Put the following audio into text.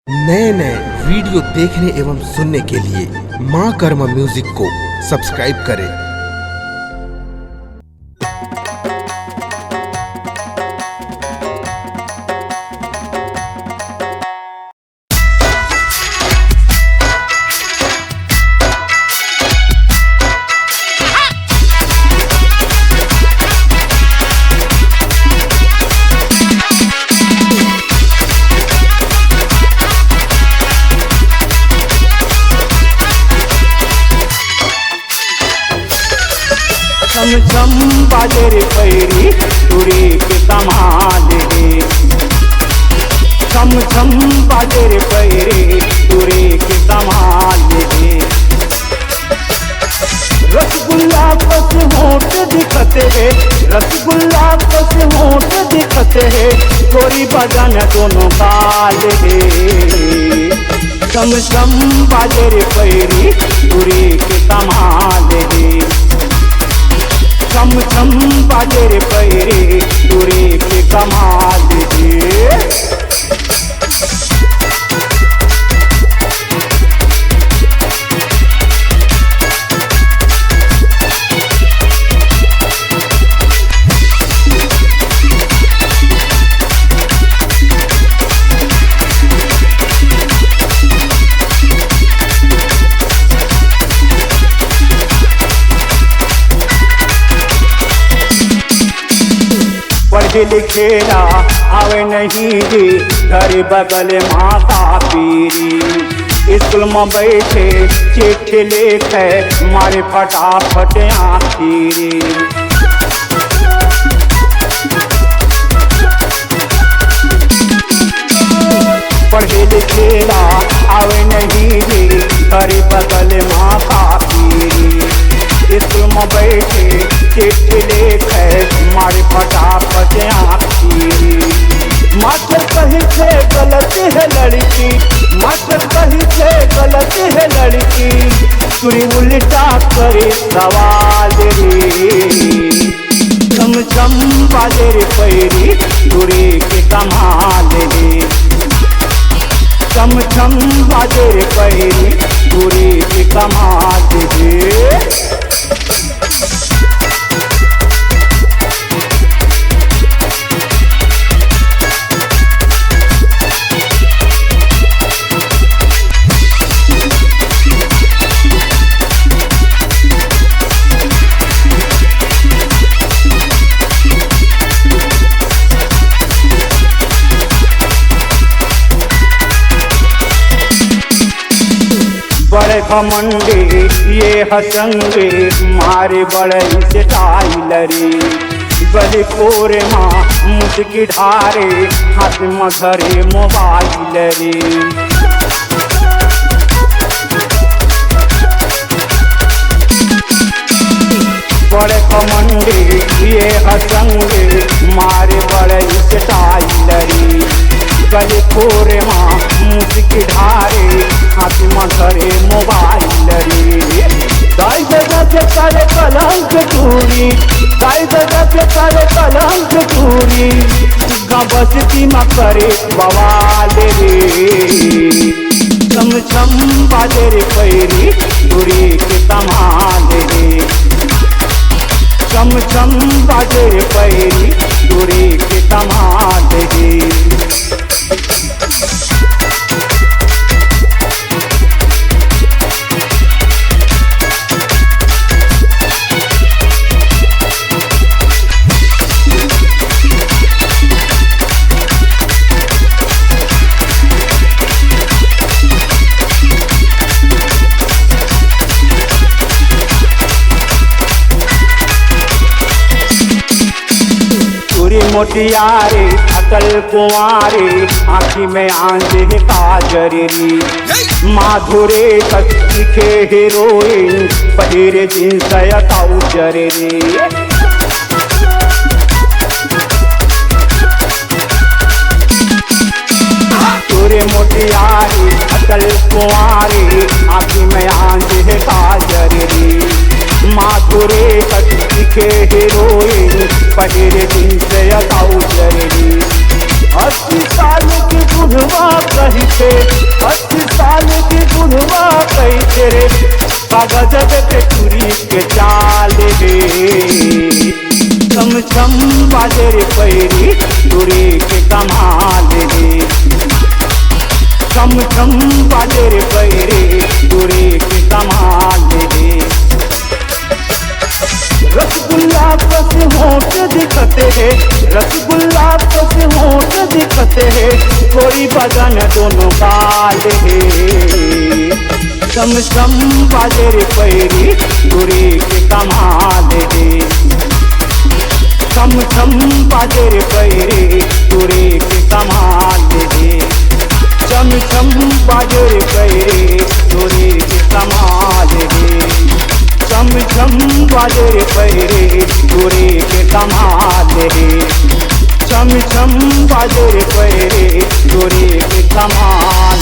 नए नए वीडियो देखने एवं सुनने के लिए माँ कर्मा म्यूजिक को सब्सक्राइब करें। छम छम बाजे रे पैरी तुरी के कमाल रे। छम छम बाजे रे पैरी तुरी के कमाल रे। रसगुल्ला कस होठ दिखते है, रसगुल्ला कस होठ दिखते है, गोरी बदन दोनों काल रे। छम छम बाजे रे पैरी तुरी के कमाल रे। छम छम बाजे रे पैरी तुरी के कमाल रे। पढ़े लिखेला आवे नहीं जी, घर बगल माता पीरी। स्कूल में बैठे चिट्ठी लिखे मारे फटाफट आखिरी। पढ़े लिखेला आवे नहीं जी, घर बगल माता पीरी। स्कूल में बैठे चिट्ठी लिखे मारे फटाफट आखिरी। मास्टर कही थे गलत है लड़की, मास्टर कही थे गलत है लड़की, तुरी उल्टा करे सवाल रे। छम छम बाजे रे पैरी तुरी के कमाल रे। छम छम बाजे रे पैरी तुरी के कमाल रे। बड़े घमंडे ये हसंगे मारे बड़े से टाइलरी। गली कोरे माँ मुस्की ढारे हाथ में धरे मोबाइल रे। बड़े घमंडे ये हसंगे मारे बड़े से टाइलरी। गली कोरे माँ मुस्की ढारे हाथ में धरे मोबाइल रे। दाई जगह से करे कलंक चूरी, दाई जगह से करे कलंक चूरी, बस्ती में करे बवाल रे। छम छम बाजे रे पैरी तुरी के कमाल रे। छम छम बाजे रे पैरी तुरी के कमाल रे। मोटियारे अकल कुंवारे आँखी में आंजे काजरी। माधुरे दिखे हीरोइन पहिरे जींस ट्राउजर रे। तोरे मोटियारे अकल कुंवारे आँखी में आंजे काजरी। माधुरे दिखे हीरोइन पहिरे जींस ट्राउजर रे। 80 साल की बुढ़वा कही थे, 80 साल की बुढ़वा कही थे रे, कागज के चूड़ी के चाल रे। छम छम बाजे रे पैरी चूड़ी के कमाल रे, छम छम बाजे रे पैरी चूड़ी के कमाल रे। रसगुल्ला कस होंठ दिखते हैं, रसगुल्ला कस होंठ दिखते हैं, कोई बदन दोनों काल है। छम छम बाजे रे पैरी चूड़ी के कमाल है, छम छम बाजे रे पैरी चूड़ी के कमाल है, छम छम बाजे रे पैरी चूड़ी के कमाल है, छम छम बाजे रे पैरी चूड़ी के कमाल है, छम छम बाजे रे पैरी चूड़ी के कमाल।